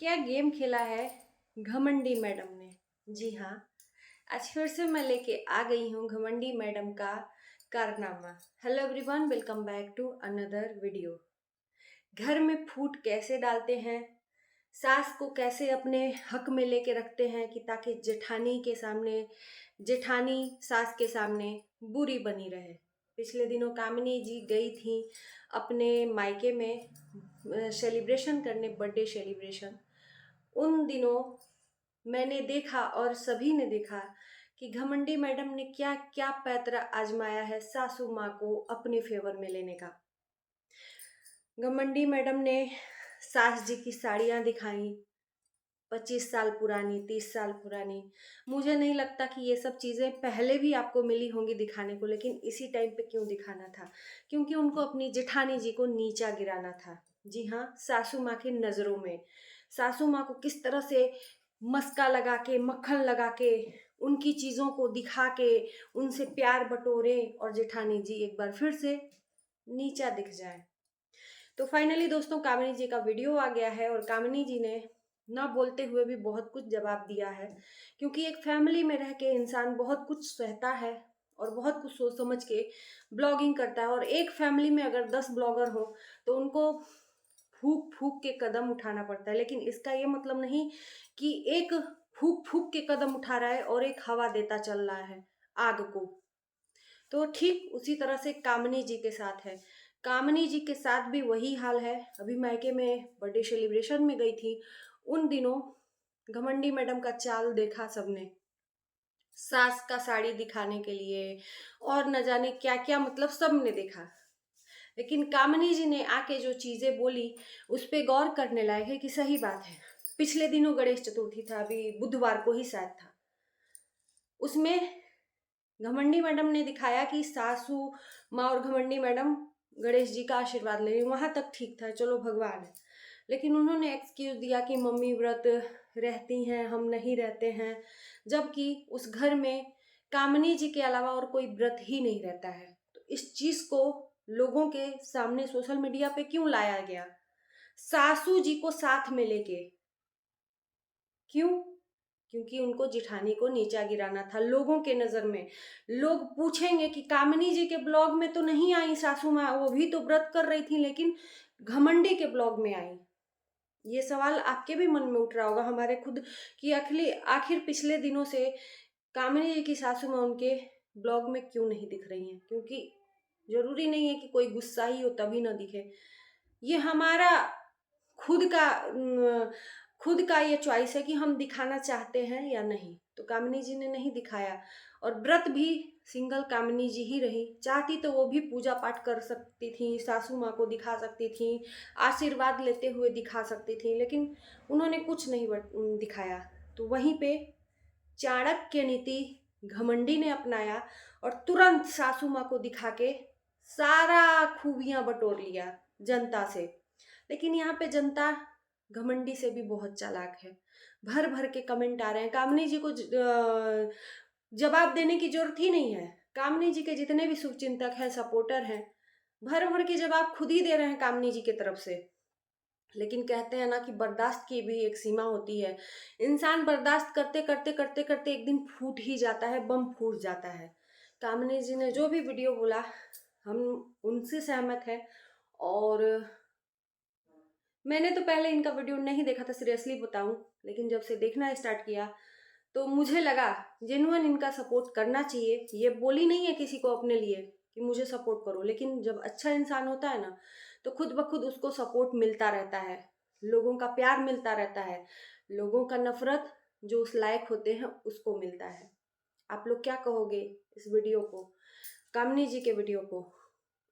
क्या गेम खेला है घमंडी मैडम ने। जी हाँ, आज फिर से मैं लेके आ गई हूँ घमंडी मैडम का कारनामा। Hello everyone, welcome back to another video. घर में फूट कैसे डालते हैं, सास को कैसे अपने हक में लेके रखते हैं कि ताकि जेठानी सास के सामने बुरी बनी रहे। पिछले दिनों कामिनी जी गई थी अपने मायके में सेलिब्रेशन करने, बर्थडे सेलिब्रेशन। उन दिनों मैंने देखा और सभी ने देखा कि घमंडी मैडम ने क्या क्या पैतरा आजमाया है सासू माँ को अपने फेवर में लेने का। घमंडी मैडम ने सास जी की साड़ियाँ दिखाई, 25 साल पुरानी, 30 साल पुरानी। मुझे नहीं लगता कि ये सब चीज़ें पहले भी आपको मिली होंगी दिखाने को, लेकिन इसी टाइम पे क्यों दिखाना था? क्योंकि उनको अपनी जेठानी जी को नीचा गिराना था। जी हाँ, सासू माँ की नज़रों में सासू माँ को किस तरह से मस्का लगा के, मक्खन लगा के, उनकी चीज़ों को दिखा के उनसे प्यार बटोरे और जेठानी जी एक बार फिर से नीचा दिख जाए। तो फाइनली दोस्तों, कामिनी जी का वीडियो आ गया है और कामिनी जी ने ना बोलते हुए भी बहुत कुछ जवाब दिया है। क्योंकि एक फैमिली में रह के इंसान बहुत कुछ सहता है और बहुत कुछ सोच समझ के ब्लॉगिंग करता है। और एक फैमिली में अगर 10 ब्लॉगर हो तो उनको फूक फूक के कदम उठाना पड़ता है, लेकिन इसका ये मतलब नहीं कि एक फूक फूक के कदम उठा रहा है और एक हवा देता चल रहा है आग को। तो ठीक उसी तरह से कामिनी जी के साथ है। कामिनी जी के साथ भी वही हाल है। अभी मायके में बर्थडे सेलिब्रेशन में गई थी, उन दिनों घमंडी मैडम का चाल देखा सबने। सास का साड़ी दिखाने के लिए और न जाने क्या क्या, मतलब सबने देखा। लेकिन कामिनी जी ने आके जो चीजें बोली उस पे गौर करने लायक है कि सही बात है। पिछले दिनों गणेश चतुर्थी था, अभी बुधवार को ही शायद था। उसमें घमंडी मैडम ने दिखाया कि सासू माँ और घमंडी मैडम गणेश जी का आशीर्वाद ले रही, वहां तक ठीक था, चलो भगवान है। लेकिन उन्होंने एक्सक्यूज दिया कि मम्मी व्रत रहती हैं, हम नहीं रहते हैं। जबकि उस घर में कामिनी जी के अलावा और कोई व्रत ही नहीं रहता है। तो इस चीज को लोगों के सामने सोशल मीडिया पे क्यों लाया गया, सासू जी को साथ में लेके? क्यों? क्योंकि उनको जिठानी को नीचा गिराना था लोगों के नजर में। लोग पूछेंगे कि कामिनी जी के ब्लॉग में तो नहीं आई सासू माँ, वो भी तो व्रत कर रही थी, लेकिन घमंडी के ब्लॉग में आई। ये सवाल आपके भी मन में उठ रहा होगा, हमारे खुद, कि आखिर पिछले दिनों से कामिनी जी की सासू माँ उनके ब्लॉग में क्यों नहीं दिख रही हैं? क्योंकि जरूरी नहीं है कि कोई गुस्सा ही हो तभी ना दिखे। ये हमारा खुद का खुद का ये चॉइस है कि हम दिखाना चाहते हैं या नहीं। तो कामिनी जी ने नहीं दिखाया। और व्रत भी सिंगल कामिनी जी ही रही। चाहती तो वो भी पूजा पाठ कर सकती थी, सासू माँ को दिखा सकती थी, आशीर्वाद लेते हुए दिखा सकती थी, लेकिन उन्होंने कुछ नहीं दिखाया। तो वहीं पे चाणक्य नीति घमंडी ने अपनाया और तुरंत सासू माँ को दिखा के सारा खूबियां बटोर लिया जनता से। लेकिन यहाँ पे जनता घमंडी से भी बहुत चालाक है। भर भर के कमेंट आ रहे हैं, कामिनी जी को जवाब देने की जरूरत ही नहीं है। कामिनी जी के जितने भी शुभचिंतक हैं, सपोर्टर हैं, भर भर के जवाब खुद ही दे रहे हैं कामिनी जी की तरफ से। लेकिन कहते हैं ना कि बर्दाश्त की भी एक सीमा होती है। इंसान बर्दाश्त करते करते करते करते एक दिन फूट ही जाता है, बम फूट जाता है। कामिनी जी ने जो भी वीडियो बोला, हम उनसे सहमत हैं। और मैंने तो पहले इनका वीडियो नहीं देखा था, सीरियसली बताऊं, लेकिन जब से देखना स्टार्ट किया तो मुझे लगा जेन्युइन इनका सपोर्ट करना चाहिए। ये बोली नहीं है किसी को अपने लिए कि मुझे सपोर्ट करो, लेकिन जब अच्छा इंसान होता है ना तो खुद ब खुद उसको सपोर्ट मिलता रहता है, लोगों का प्यार मिलता रहता है, लोगों का नफरत जो उस लायक होते हैं उसको मिलता है। आप लोग क्या कहोगे इस वीडियो को, कामिनी जी के वीडियो को?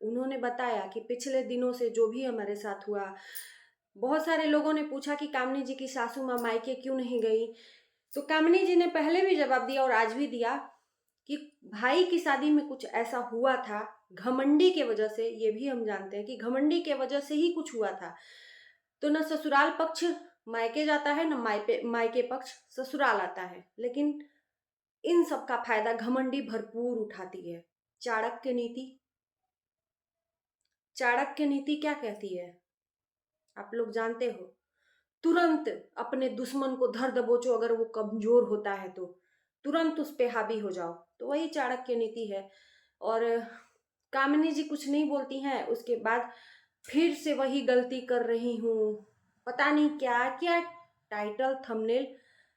उन्होंने बताया कि पिछले दिनों से जो भी हमारे साथ हुआ। बहुत सारे लोगों ने पूछा कि कामिनी जी की सासू माँ मायके क्यों नहीं गई। तो कामिनी जी ने पहले भी जवाब दिया और आज भी दिया कि भाई की शादी में कुछ ऐसा हुआ था घमंडी के वजह से। ये भी हम जानते हैं कि घमंडी के वजह से ही कुछ हुआ था। तो न ससुराल पक्ष मायके जाता है, न मायके पक्ष ससुराल आता है, लेकिन इन सब का फायदा घमंडी भरपूर उठाती है। चाणक्य नीति, चाणक्य नीति क्या कहती है आप लोग जानते हो? तुरंत अपने दुश्मन को धर दबोचो, अगर वो कमजोर होता है तो तुरंत उस पे हावी हो जाओ। तो वही चाणक्य नीति है। और कामिनी जी कुछ नहीं बोलती हैं, उसके बाद फिर से वही गलती कर रही हूँ, पता नहीं क्या क्या टाइटल थंबनेल।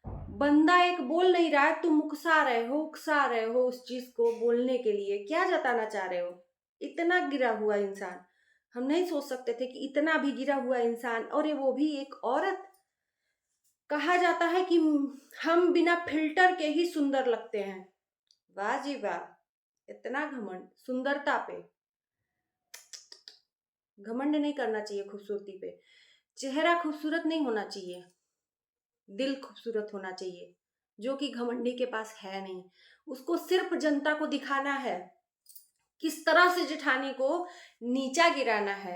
बंदा एक बोल नहीं रहा है, तुम उकसा रहे हो उस चीज को बोलने के लिए। क्या जताना चाह रहे हो? इतना गिरा हुआ इंसान, हम नहीं सोच सकते थे कि इतना भी गिरा हुआ इंसान, और ये वो भी एक औरत। कहा जाता है कि हम बिना फिल्टर के ही सुंदर लगते हैं। वाह जी वाह, इतना घमंड सुंदरता पे। घमंड नहीं करना चाहिए खूबसूरती पे। चेहरा खूबसूरत नहीं होना चाहिए, दिल खूबसूरत होना चाहिए, जो कि घमंडी के पास है नहीं। उसको सिर्फ जनता को दिखाना है किस तरह से जेठानी को नीचा गिराना है,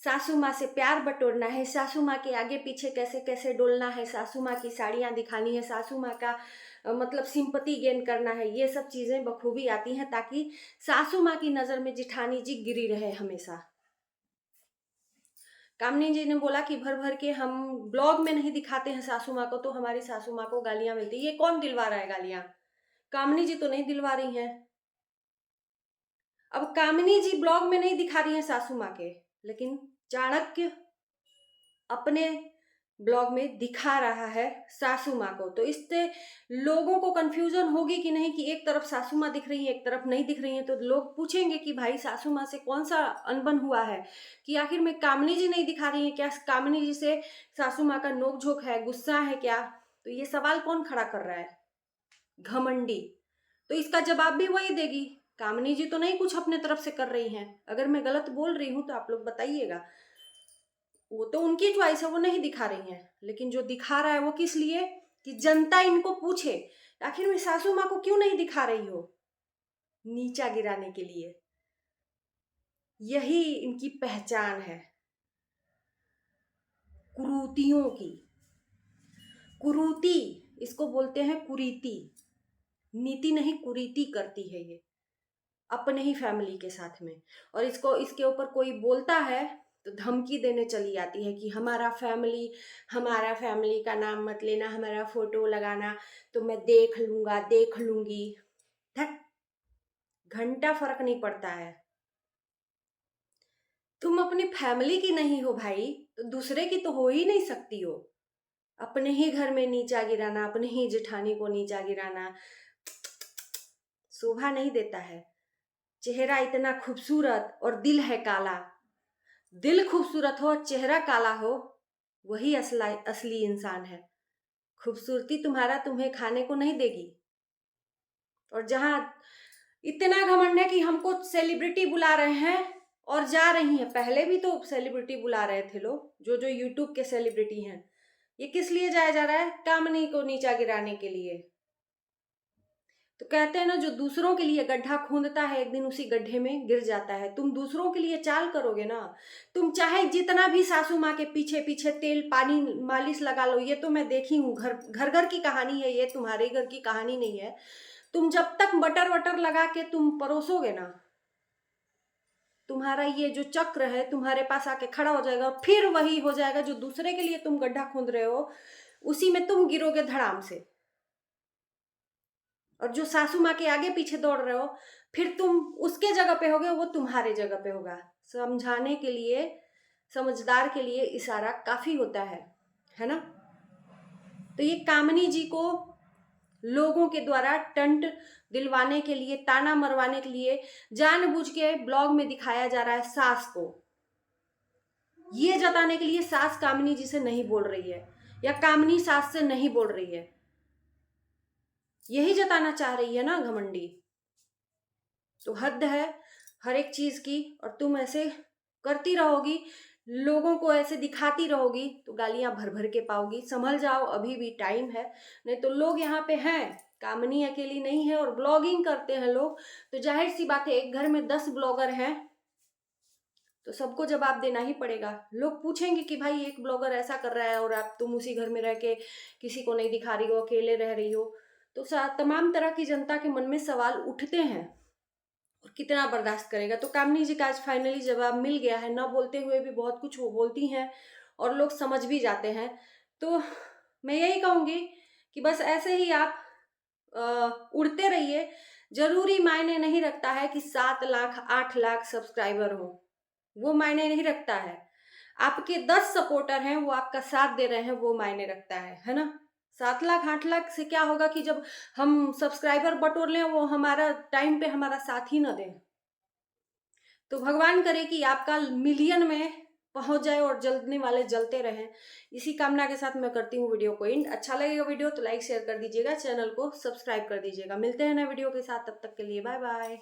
सासू माँ से प्यार बटोरना है, सासू माँ के आगे पीछे कैसे कैसे डोलना है, सासू माँ की साड़ियाँ दिखानी है, सासू माँ का मतलब सिंपति गेन करना है। ये सब चीजें बखूबी आती हैं, ताकि सासू माँ की नजर में जेठानी जी गिरी रहे हमेशा। कामनी जी ने बोला कि भर भर के हम ब्लॉग में नहीं दिखाते हैं सासू माँ को, तो हमारी सासू माँ को गालियां मिलती। ये कौन दिलवा रहा है गालियां? कामनी जी तो नहीं दिलवा रही हैं। अब कामिनी जी ब्लॉग में नहीं दिखा रही हैं सासू माँ के, लेकिन चाणक्य अपने ब्लॉग में दिखा रहा है सासू माँ को। तो इससे लोगों को कंफ्यूजन होगी कि नहीं, कि एक तरफ सासू माँ दिख रही है, एक तरफ नहीं दिख रही है। तो लोग पूछेंगे कि भाई सासू माँ से कौन सा अनबन हुआ है, कि आखिर में कामिनी जी नहीं दिखा रही है क्या? कामिनी जी से सासू माँ का नोक झोंक है, गुस्सा है क्या? तो ये सवाल कौन खड़ा कर रहा है? घमंडी। तो इसका जवाब भी वही देगी। कामिनी जी तो नहीं कुछ अपने तरफ से कर रही हैं। अगर मैं गलत बोल रही हूं तो आप लोग बताइएगा। वो तो उनकी च्वाइस है, वो नहीं दिखा रही हैं। लेकिन जो दिखा रहा है वो किस लिए? कि जनता इनको पूछे आखिर में सासू माँ को क्यों नहीं दिखा रही हो, नीचा गिराने के लिए। यही इनकी पहचान है, कुरीतियों की। कुरीति इसको बोलते हैं, कुरीति। नीति नहीं, कुरीति करती है ये अपने ही फैमिली के साथ में। और इसको इसके ऊपर कोई बोलता है तो धमकी देने चली आती है कि हमारा फैमिली का नाम मत लेना, हमारा फोटो लगाना तो मैं देख लूंगा, देख लूंगी। धत, घंटा फर्क नहीं पड़ता है। तुम अपनी फैमिली की नहीं हो भाई, तो दूसरे की तो हो ही नहीं सकती हो। अपने ही घर में नीचा गिराना, अपने ही जेठानी को नीचा गिराना शोभा नहीं देता है। चेहरा इतना खूबसूरत और दिल है काला। दिल खूबसूरत हो, चेहरा काला हो, वही असली इंसान है। खूबसूरती तुम्हारा तुम्हें खाने को नहीं देगी। और जहां इतना घमंड है कि हमको सेलिब्रिटी बुला रहे हैं और जा रही हैं। पहले भी तो सेलिब्रिटी बुला रहे थे लोग, जो जो यूट्यूब के सेलिब्रिटी हैं। ये किस लिए जाया जा रहा है? कामनी को नीचा गिराने के लिए। तो कहते हैं ना, जो दूसरों के लिए गड्ढा खोदता है एक दिन उसी गड्ढे में गिर जाता है। तुम दूसरों के लिए चाल करोगे ना, तुम चाहे जितना भी सासू माँ के पीछे पीछे तेल पानी मालिश लगा लो। ये तो मैं देखी हूँ, घर घर घर की कहानी है ये, तुम्हारे घर की कहानी नहीं है। तुम जब तक बटर वटर लगा के तुम परोसोगे ना, तुम्हारा ये जो चक्र है तुम्हारे पास आके खड़ा हो जाएगा, और फिर वही हो जाएगा जो दूसरे के लिए तुम गड्ढा खोद रहे हो, उसी में तुम गिरोगे धड़ाम से। और जो सासू माँ के आगे पीछे दौड़ रहे हो, फिर तुम उसके जगह पे होगे, वो तुम्हारे जगह पे होगा। समझाने के लिए, समझदार के लिए इशारा काफी होता है ना? तो ये कामनी जी को लोगों के द्वारा टंट दिलवाने के लिए, ताना मरवाने के लिए जानबूझ के ब्लॉग में दिखाया जा रहा है सास को। ये जताने के लिए सास कामनी जी से नहीं बोल रही है, या कामनी सास से नहीं बोल रही है। यही जताना चाह रही है ना घमंडी। तो हद है हर एक चीज की। और तुम ऐसे करती रहोगी, लोगों को ऐसे दिखाती रहोगी, तो गालियां भर भर के पाओगी। संभल जाओ, अभी भी टाइम है। नहीं तो लोग यहाँ पे हैं, कामनी अकेली नहीं है, और ब्लॉगिंग करते हैं लोग। तो जाहिर सी बात है, एक घर में 10 ब्लॉगर हैं तो सबको जवाब देना ही पड़ेगा। लोग पूछेंगे कि भाई एक ब्लॉगर ऐसा कर रहा है और तुम उसी घर में रह के किसी को नहीं दिखा रही हो, अकेले रह रही हो। तो तमाम तरह की जनता के मन में सवाल उठते हैं, और कितना बर्दाश्त करेगा। तो कामनी जी का आज फाइनली जवाब मिल गया है। न बोलते हुए भी बहुत कुछ वो बोलती हैं, और लोग समझ भी जाते हैं। तो मैं यही कहूँगी कि बस ऐसे ही आप उड़ते रहिए। ज़रूरी मायने नहीं रखता है कि 7 लाख 8 लाख सब्सक्राइबर हो, वो मायने नहीं रखता है। आपके 10 सपोर्टर हैं, वो आपका साथ दे रहे हैं, वो मायने रखता है ना? 7 लाख 8 लाख से क्या होगा कि जब हम सब्सक्राइबर बटोर लें, वो हमारा टाइम पे हमारा साथ ही ना दें। तो भगवान करे कि आपका मिलियन में पहुंच जाए और जलने वाले जलते रहें। इसी कामना के साथ मैं करती हूँ वीडियो को एंड। अच्छा लगेगा वीडियो तो लाइक शेयर कर दीजिएगा, चैनल को सब्सक्राइब कर दीजिएगा। मिलते हैं नए वीडियो के साथ, तब तक के लिए बाय बाय।